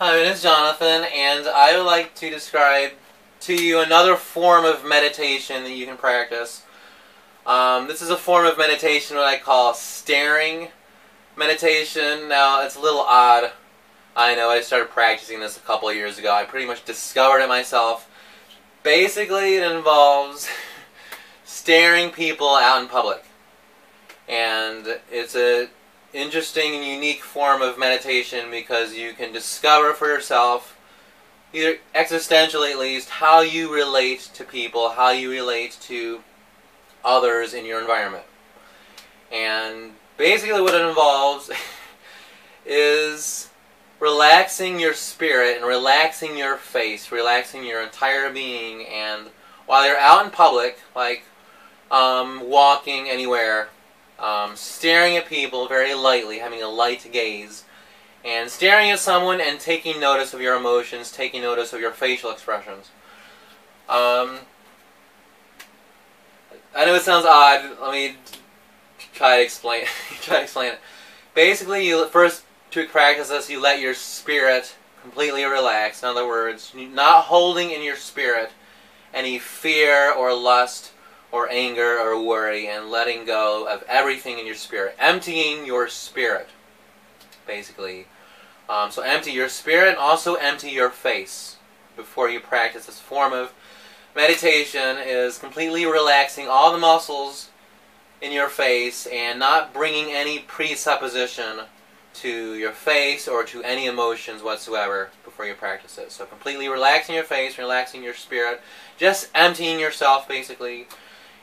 Hi, my name is Jonathan, and I would like to describe to you another form of meditation that you can practice. This is a form of meditation what I call staring meditation. Now, it's a little odd. I know, I started practicing this a couple of years ago. I pretty much discovered it myself. Basically, it involves staring people out in public. And it's a interesting and unique form of meditation because you can discover for yourself, either existentially at least, how you relate to people, how you relate to others in your environment. And basically what it involves is relaxing your spirit and relaxing your face, relaxing your entire being, and while you're out in public, like walking anywhere, staring at people very lightly, having a light gaze, and staring at someone and taking notice of your emotions, taking notice of your facial expressions. I know it sounds odd. Let me try to explain. it. Basically, to practice this, you let your spirit completely relax. In other words, not holding in your spirit any fear or lust or anger or worry, and letting go of everything in your spirit. Emptying your spirit, basically. So empty your spirit and also empty your face before you practice this form of meditation. Is completely relaxing all the muscles in your face and not bringing any presupposition to your face or to any emotions whatsoever before you practice it. So completely relaxing your face, relaxing your spirit, just emptying yourself basically,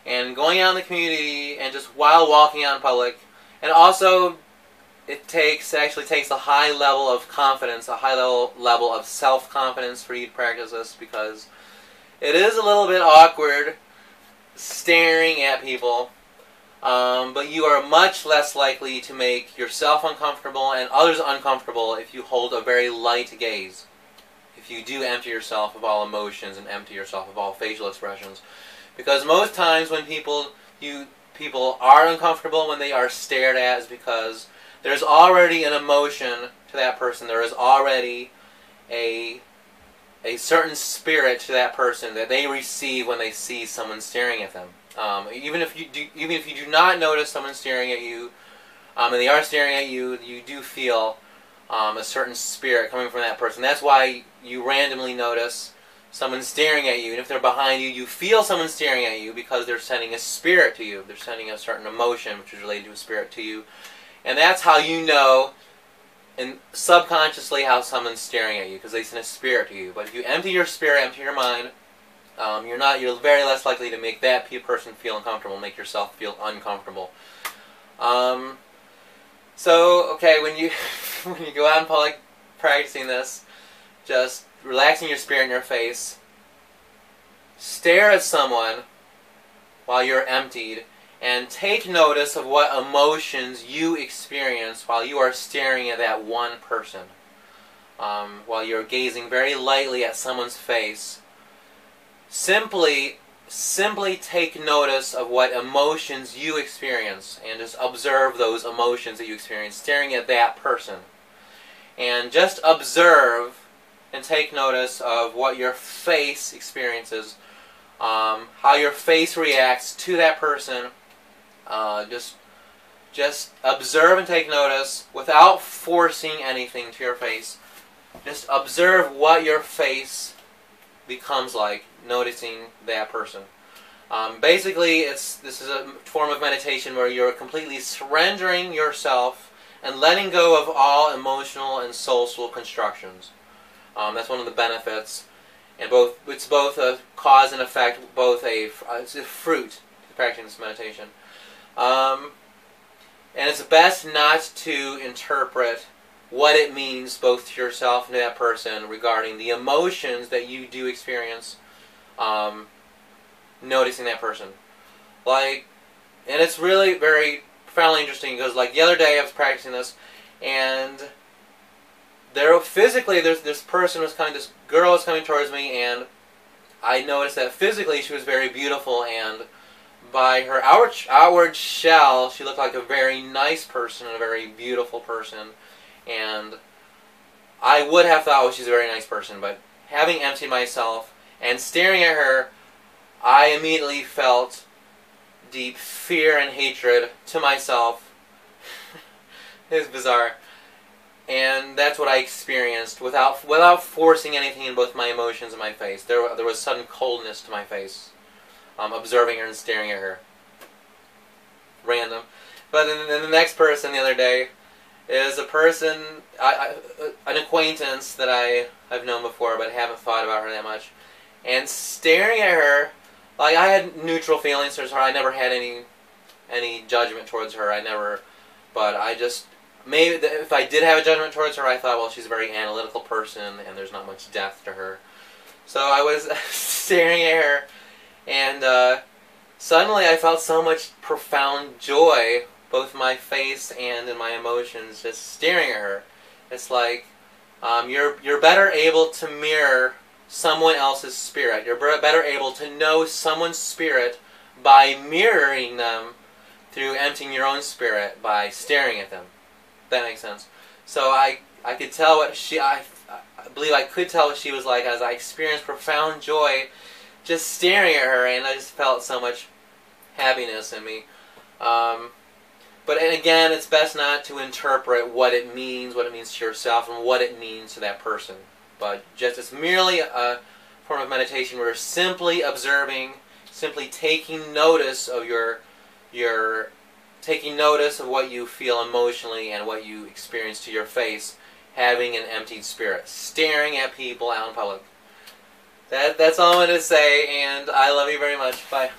and going out in the community and just while walking out in public. And also it actually takes a high level of confidence, a high level of self-confidence for you to practice this, because it is a little bit awkward staring at people, but you are much less likely to make yourself uncomfortable and others uncomfortable if you hold a very light gaze. If you do empty yourself of all emotions and empty yourself of all facial expressions. Because most times when people are uncomfortable when they are stared at is because there's already an emotion to that person. There is already a certain spirit to that person that they receive when they see someone staring at them. Even if you do not notice someone staring at you, and they are staring at you, you do feel a certain spirit coming from that person. That's why you randomly notice someone staring at you, and if they're behind you, you feel someone staring at you because they're sending a spirit to you. They're sending a certain emotion which is related to a spirit to you. And that's how you know, and subconsciously, how someone's staring at you, because they send a spirit to you. But if you empty your spirit, empty your mind, you're very less likely to make that person feel uncomfortable, make yourself feel uncomfortable. So, okay, when you go out in public practicing this, just relaxing your spirit in your face, stare at someone while you're emptied, and take notice of what emotions you experience while you are staring at that one person. While you're gazing very lightly at someone's face, simply take notice of what emotions you experience, and just observe those emotions that you experience staring at that person. And just observe and take notice of what your face experiences, how your face reacts to that person. Just observe and take notice without forcing anything to your face. Just observe what your face becomes like, noticing that person. Basically, this is a form of meditation where you're completely surrendering yourself and letting go of all emotional and social constructions. That's one of the benefits, and it's both a cause and effect, it's a fruit to practicing this meditation. And it's best not to interpret what it means both to yourself and to that person regarding the emotions that you do experience noticing that person. And it's really very profoundly interesting because, like, the other day I was practicing this, and physically this girl was coming towards me, and I noticed that physically she was very beautiful, and by her outward shell, she looked like a very nice person, a very beautiful person, and I would have thought, oh, she's a very nice person, but having emptied myself and staring at her, I immediately felt deep fear and hatred to myself. It's bizarre. And that's what I experienced without forcing anything in both my emotions and my face. There was sudden coldness to my face, observing her and staring at her. Random. But then the next person the other day is a person, an acquaintance that I've known before but haven't thought about her that much. And staring at her, like, I had neutral feelings towards her. I never had any judgment towards her. But I just, maybe if I did have a judgment towards her, I thought, well, she's a very analytical person and there's not much depth to her. So I was staring at her, and suddenly I felt so much profound joy, both in my face and in my emotions, just staring at her. It's like you're better able to mirror someone else's spirit. You're better able to know someone's spirit by mirroring them through emptying your own spirit by staring at them. That makes sense. So I could tell what I believe I could tell what she was like as I experienced profound joy just staring at her, and I just felt so much happiness in me. But again, it's best not to interpret what it means to yourself, and what it means to that person. But just it's merely a form of meditation where you're simply observing, simply taking notice of taking notice of what you feel emotionally and what you experience to your face, having an emptied spirit, staring at people out in public. That's all I'm going to say, and I love you very much. Bye.